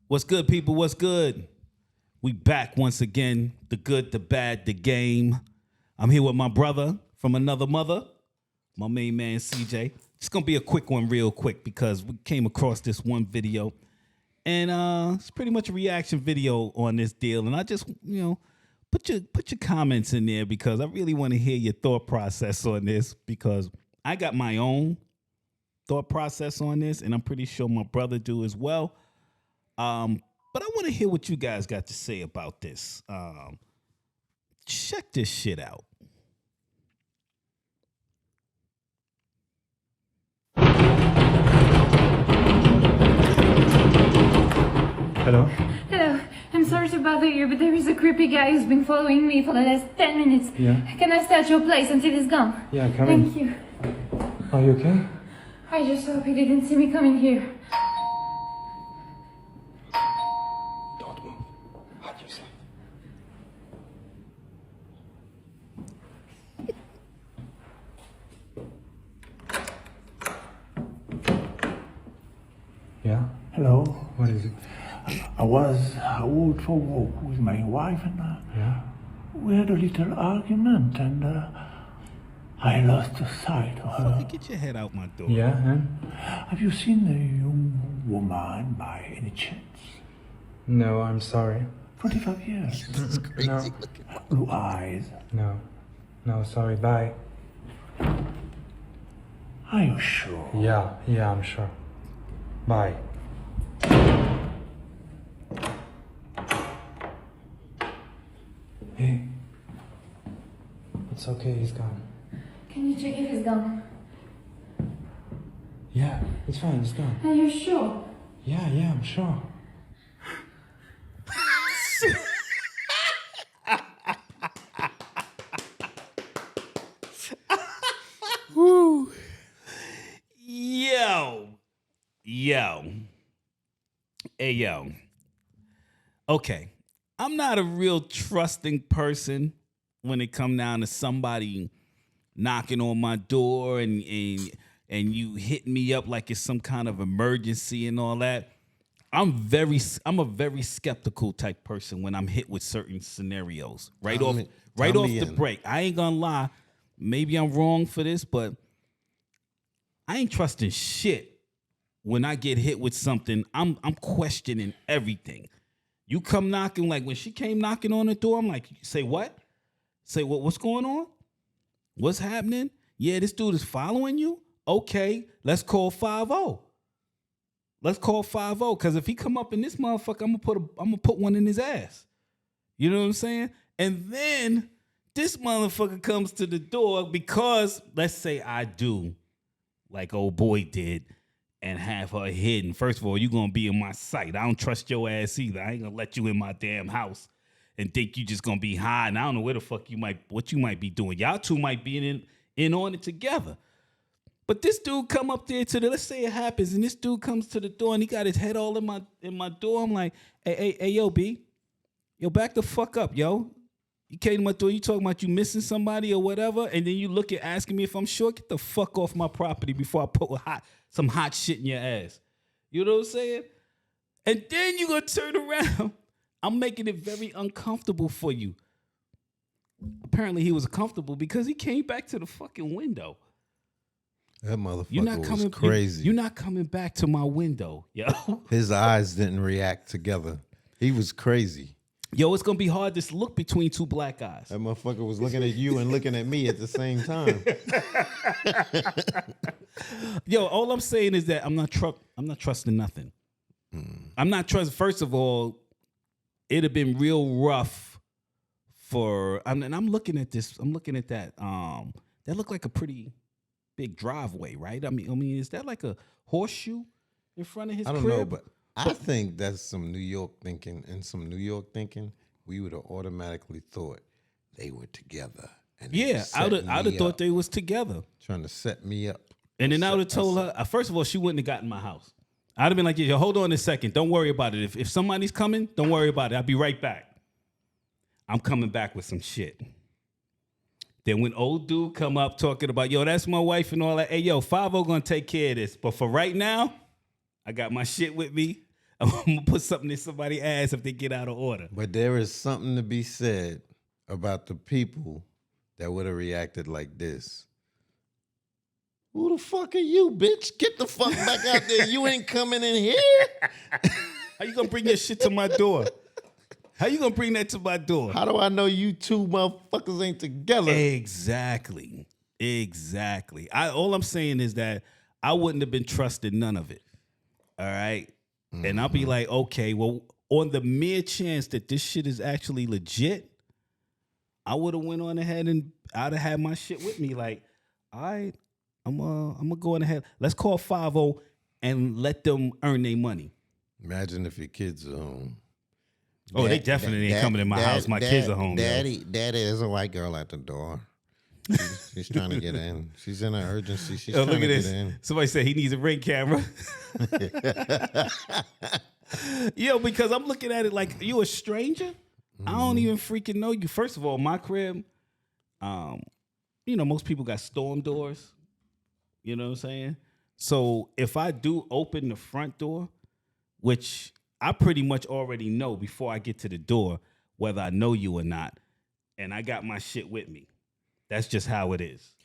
What's good, people? What's good? We back once again. The good, the bad, the game. I'm here with my brother from another mother, my main man CJ. It's gonna be a quick one, real quick, because we came across this one video, and it's pretty much a reaction video on this deal. And I just, put your comments in there because I really want to hear your thought process on this because I got my own thought process on this, and I'm pretty sure my brother do as well. But I want to hear what you guys got to say about this. Check this shit out. Hello? Hello, I'm sorry to bother you, but there is a creepy guy who's been following me for the last 10 minutes. Yeah? Can I stay at your place until he's gone? Yeah, come in. Thank you. Are you okay? I just hope he didn't see me coming here. Don't move. Hide yourself. Yeah? Hello. What is it? I was out for a walk with my wife and Yeah? we had a little argument and I lost the sight of her. Get your head out my door. Yeah, and? Have you seen the young woman by any chance? No, I'm sorry. 25 years. No, Blue eyes. no. No, sorry, bye. Are you sure? Yeah, I'm sure. Bye. Hey. It's okay, he's gone. Can you check if he's gone? Yeah, it's fine, he's gone. Are you sure? Yeah, I'm sure. Yo. Hey, yo. Okay. I'm not a real trusting person when it come down to somebody knocking on my door and you hitting me up like it's some kind of emergency and all that. I'm a very skeptical type person when I'm hit with certain scenarios. Right off the break. I ain't gonna lie. Maybe I'm wrong for this, but I ain't trusting shit. When I get hit with something, I'm questioning everything. You come knocking, like when she came knocking on the door, I'm like, say what? Say what? What's going on? What's happening? Yeah, this dude is following you? Okay, let's call 5-0. Let's call 5-0, because if he come up in this motherfucker, I'm gonna put one in his ass. You know what I'm saying? And then this motherfucker comes to the door because, let's say I do, like old boy did, and have her hidden. First of all, you're gonna be in my sight. I don't trust your ass either. I ain't gonna let you in my damn house and think you just gonna be hiding. I don't know where the fuck what you might be doing. Y'all two might be in on it together. But this dude come up there let's say it happens, and this dude comes to the door and he got his head all in my door. I'm like, hey, yo, B, yo, back the fuck up, yo. You came to my door, you talking about you missing somebody or whatever, and then you look at asking me if I'm sure. Get the fuck off my property before I put some hot shit in your ass. You know what I'm saying? And then you gonna turn around. I'm making it very uncomfortable for you. Apparently he was comfortable because he came back to the fucking window. That motherfucker was crazy. You're not coming back to my window, yo. His eyes didn't react together. He was crazy. Yo, it's gonna be hard to look between two black eyes. That motherfucker was looking at you and looking at me at the same time. Yo, all I'm saying is that I'm not trusting nothing. I'm not trusting. First of all, it'd have been real rough and I'm looking at this. I'm looking at that. That looked like a pretty big driveway, right? I mean, is that like a horseshoe in front of his crib? I don't know, but I think that's some New York thinking. And some New York thinking, we would have automatically thought they were together. And I'd have thought they was together. Trying to set me up. And then I would have told her, first of all, she wouldn't have gotten my house. I'd have been like, yo, hold on a second. Don't worry about it. If somebody's coming, don't worry about it. I'll be right back. I'm coming back with some shit. Then when old dude come up talking about, yo, that's my wife and all that, hey, yo, 5-0 gonna take care of this. But for right now, I got my shit with me. I'm gonna put something in somebody's ass if they get out of order. But there is something to be said about the people that would have reacted like this. Who the fuck are you, bitch? Get the fuck back out there. You ain't coming in here. How you gonna bring your shit to my door? How you gonna bring that to my door? How do I know you two motherfuckers ain't together? Exactly. All I'm saying is that I wouldn't have been trusting none of it. All right. And I'll be like, okay, well, on the mere chance that this shit is actually legit, I would have went on ahead and I'd have had my shit with me. Like, all right, I'm gonna go on ahead. Let's call 50 and let them earn their money. Imagine if your kids are home. Oh, they definitely ain't coming in my house. My kids are home. Daddy, there's a white girl at the door. She's trying to get in. She's in an urgency. She's trying Look to at get this. in. Somebody said he needs a ring camera. Yo, because I'm looking at it like you a stranger. I don't even freaking know you. First of all, my crib, most people got storm doors. You know what I'm saying? So if I do open the front door, which I pretty much already know before I get to the door whether I know you or not, and I got my shit with me. That's just how it is.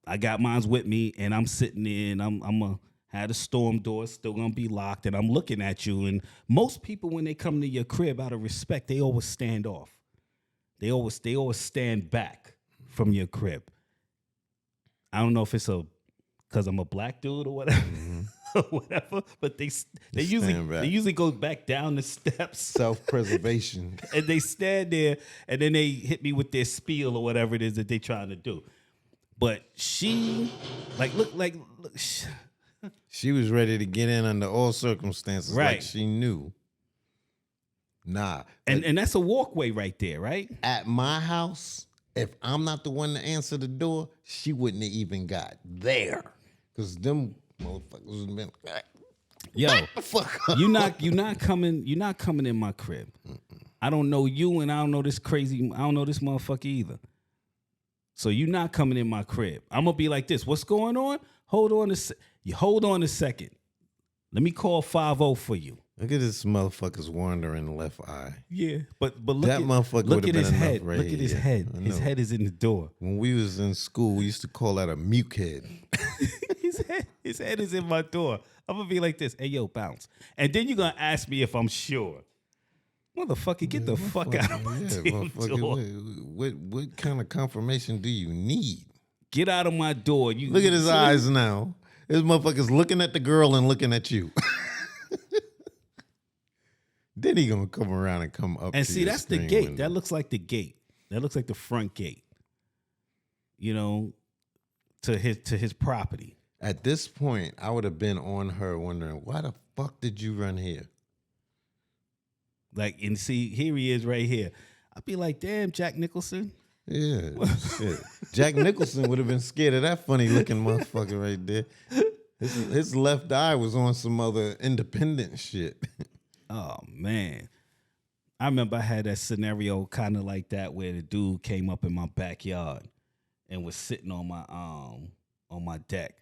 I got mine's with me, and I'm sitting there, and I'm gonna have the storm door still gonna be locked, and I'm looking at you. And most people, when they come to your crib, out of respect, they always stand off. They always stand back from your crib. I don't know if it's because I'm a black dude or whatever, or whatever. But they usually go back down the steps. Self-preservation. And they stand there, and then they hit me with their spiel or whatever it is that they trying to do. But she, look. She was ready to get in under all circumstances, Right. like she knew. Nah. And that's a walkway right there, right? At my house, if I'm not the one to answer the door, she wouldn't have even got there. Because them motherfuckers would have been like, Yo, the fuck up. you're not coming in my crib. I don't know you, and I don't know this motherfucker either. So you're not coming in my crib. I'm gonna be like this. What's going on? Hold on a second. Let me call 50 for you. Look at this motherfucker's wandering left eye. Yeah, but look That at motherfucker look would've at been his enough head. right Look at his here. head. I His know. head is in the door. When we was in school, we used to call that a mute head. His head is in my door. I'm gonna be like this. Hey, yo, bounce. And then you're gonna ask me if I'm sure. Motherfucker, get the fuck out of my damn door. What kind of confirmation do you need? Get out of my door. You Look at his see? eyes now. This motherfucker's looking at the girl and looking at you. Then he gonna come around and come up. And to see, your that's the screen gate. window. That looks like the gate. That looks like the front gate. You know, to his property. At this point, I would have been on her wondering, why the fuck did you run here? Like, and see, here he is right here. I'd be like, damn, Jack Nicholson. Yeah, shit. Jack Nicholson would have been scared of that funny looking motherfucker right there. His left eye was on some other independent shit. Oh man. I remember I had that scenario kind of like that where the dude came up in my backyard and was sitting on my deck.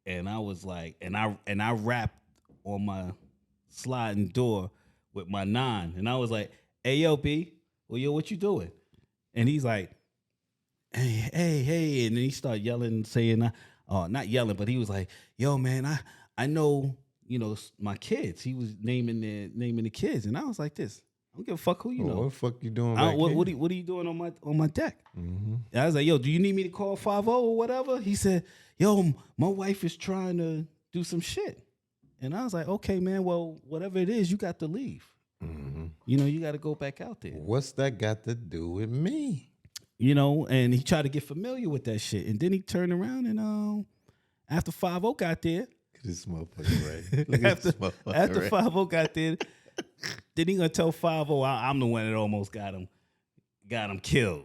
And I was like, and I rapped on my sliding door with my 9. And I was like, hey yo, B, well yo, what you doing? And he's like, hey. And then he started yelling, saying, not yelling, but he was like, yo, man, I know, my kids. He was naming the kids. And I was like this. I don't give a fuck who you know. What the fuck you doing? What are you doing on my deck? Mm-hmm. And I was like, yo, do you need me to call 50 or whatever? He said, yo, my wife is trying to do some shit. And I was like, okay, man, well, whatever it is, you got to leave. Mm-hmm. You got to go back out there. What's that got to do with me? And he tried to get familiar with that shit. And then he turned around and after 50 got there. This motherfucker right. Look at this motherfucker After right. 50 got there, then he gonna tell 50 I'm the one that almost got him killed.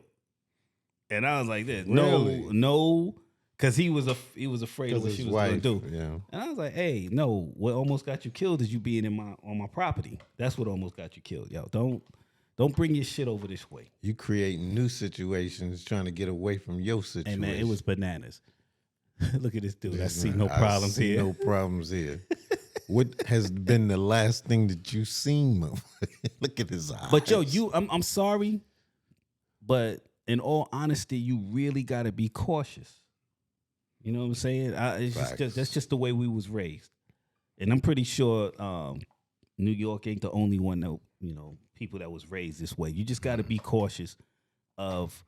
And I was like this. Really? No, because he was afraid of what His she was wife, gonna do. yeah. And I was like, hey, no, what almost got you killed is you being on my property. That's what almost got you killed. Yo, don't bring your shit over this way. You create new situations trying to get away from your situation. And man, it was bananas. Look at this dude. I see no problems here. No problems here. What has been the last thing that you seen, motherfucker? Look at his eyes. But yo, I'm sorry, but in all honesty, you really got to be cautious. You know what I'm saying? That's just the way we was raised, and I'm pretty sure New York ain't the only one that people that was raised this way. You just got to be cautious of.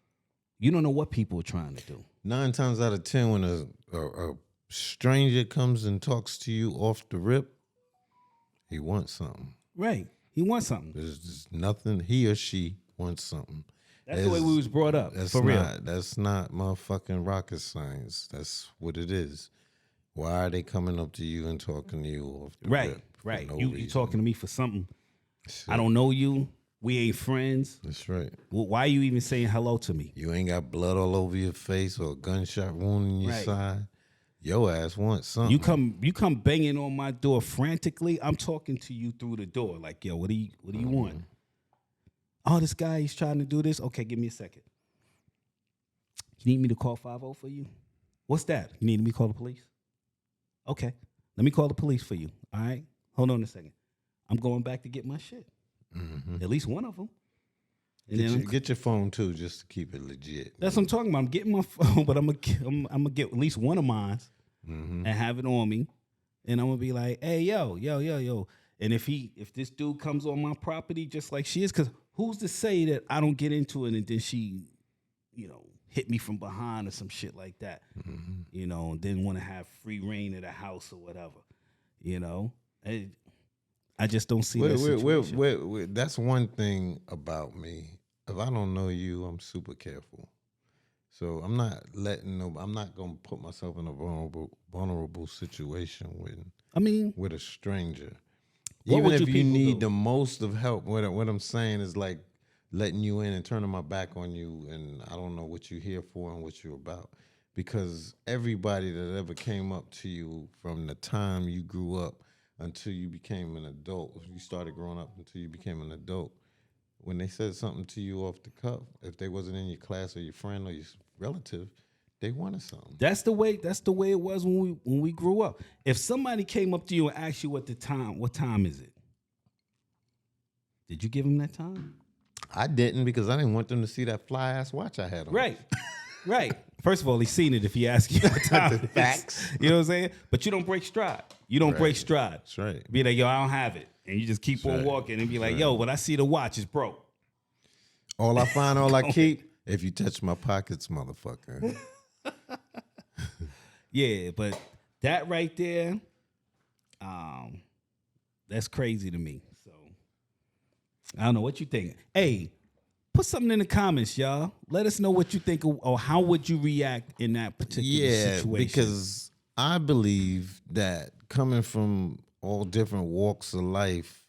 You don't know what people are trying to do. 9 times out of 10, when a stranger comes and talks to you off the rip, he wants something. Right. He wants something. There's nothing. He or she wants something. That's the way we was brought up. For real. That's not motherfucking rocket science. That's what it is. Why are they coming up to you and talking to you off the rip? Right. No You talking to me for something. Shit. I don't know you. We ain't friends. That's right. Well, why are you even saying hello to me? You ain't got blood all over your face or a gunshot wound in your side. Your ass wants something. You come banging on my door frantically. I'm talking to you through the door. Like, yo, what do you want? Oh, this guy, he's trying to do this. Okay, give me a second. You need me to call 50 for you? What's that? You need me to call the police? Okay. Let me call the police for you. All right? Hold on a second. I'm going back to get my shit. At least one of them. And get your phone too, just to keep it legit. That's what I'm talking about. I'm getting my phone, but I'm gonna get at least one of mine and have it on me, and I'm gonna be like, "Hey, yo." And if this dude comes on my property just like she is, because who's to say that I don't get into it and then she, hit me from behind or some shit like that, and then want to have free reign of the house or whatever, I just don't see that situation. That's one thing about me. If I don't know you, I'm super careful. So I'm not gonna put myself in a vulnerable situation with a stranger. Even if you need the most of help, what I'm saying is like letting you in and turning my back on you, and I don't know what you're here for and what you're about. Because everybody that ever came up to you from the time you grew up until you became an adult, you started growing up until you became an adult, when they said something to you off the cuff, if they wasn't in your class or your friend or your relative, they wanted something. That's the way it was when we grew up. If somebody came up to you and asked you what time is it? Did you give them that time? I didn't, because I didn't want them to see that fly ass watch I had on. Right. First of all, he's seen it if he asks you what time it is. Facts. You know what I'm saying? But you don't break stride. Break stride. That's right. Be like, yo, I don't have it. And you just keep on walking and be like, yo, but I see the watch is broke. All I find, all I keep, if you touch my pockets, motherfucker. Yeah, but that right there, that's crazy to me. So I don't know what you think. Hey, put something in the comments, y'all. Let us know what you think or how would you react in that particular situation. Because I believe that coming from all different walks of life,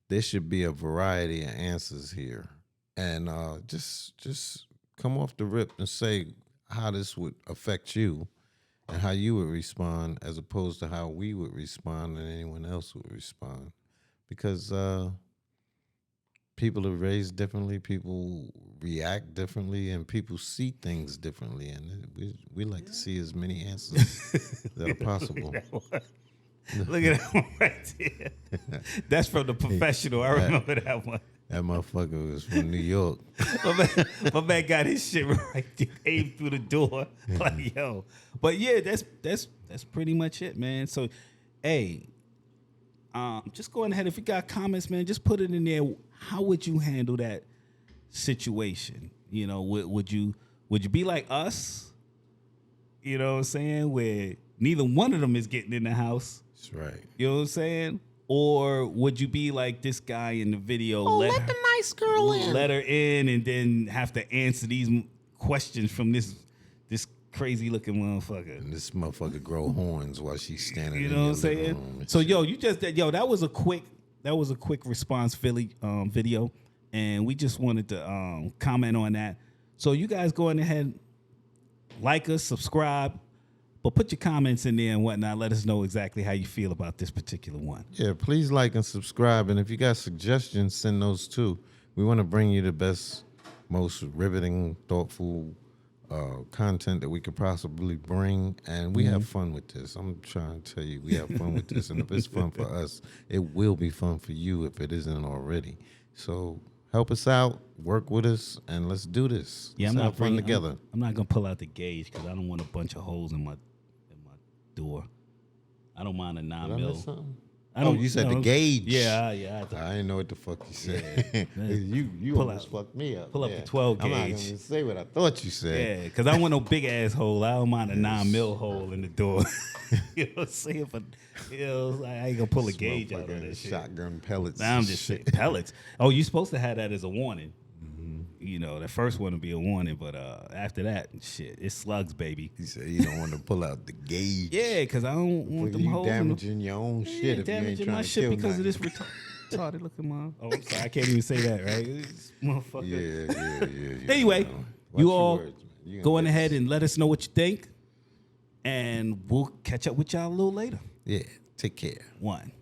there should be a variety of answers here. And just come off the rip and say how this would affect you and how you would respond, as opposed to how we would respond and anyone else would respond. Because people are raised differently, people react differently, and people see things differently. And we like to see as many answers that are possible. Look at that one right there. That's from The Professional. I remember that one. That motherfucker was from New York. my man got his shit right there, aimed through the door. Like, yo. But yeah, that's pretty much it, man. So, hey, just going ahead. If you got comments, man, just put it in there. How would you handle that situation? Would you be like us? You know what I'm saying? Where neither one of them is getting in the house. That's right. You know what I'm saying? Or would you be like this guy in the video? Let the nice girl in. Let her in, and then have to answer these questions from this crazy looking motherfucker. And this motherfucker grow horns while she's standing. You know what I'm saying? So that was a quick response video, and we just wanted to comment on that. So you guys go ahead, like us, subscribe. But put your comments in there and whatnot. Let us know exactly how you feel about this particular one. Yeah, please like and subscribe. And if you got suggestions, send those too. We want to bring you the best, most riveting, thoughtful content that we could possibly bring, and we have fun with this. I'm trying to tell you, we have fun with this, and if it's fun for us, it will be fun for you if it isn't already. So help us out, work with us, and let's do this. Yeah, Let's have fun together. I'm not gonna pull out the gauge because I don't want a bunch of holes in my door. I don't mind a 9 Did I mil. miss something? I don't. You said no, the gauge. Yeah. I didn't know what the fuck you said. you Pull almost out- fucked me up. pull up the 12 I'm not gauge. gonna say what I thought you said. Yeah, because I don't want no big ass hole. I don't mind a 9 mil hole in the door. You know what I'm saying? But I ain't gonna pull a gauge out of Motherfucking that shit. shotgun pellets. Nah, I'm and just shit. saying pellets. Oh, you're supposed to have that as a warning. You know, the first one will be a warning, but after that, shit, it's slugs, baby. You said you don't want to pull out the gauge. Yeah, because I don't want them you holes. in the- damaging your own shit if you ain't damaging trying my to shit kill because of nothing. this retarded looking mom. Oh, I'm sorry, I can't even say that, right? This motherfucker. Yeah. Anyway, Watch you your all words, man. You gonna go on get ahead this. and let us know what you think, and we'll catch up with y'all a little later. Yeah, take care. One.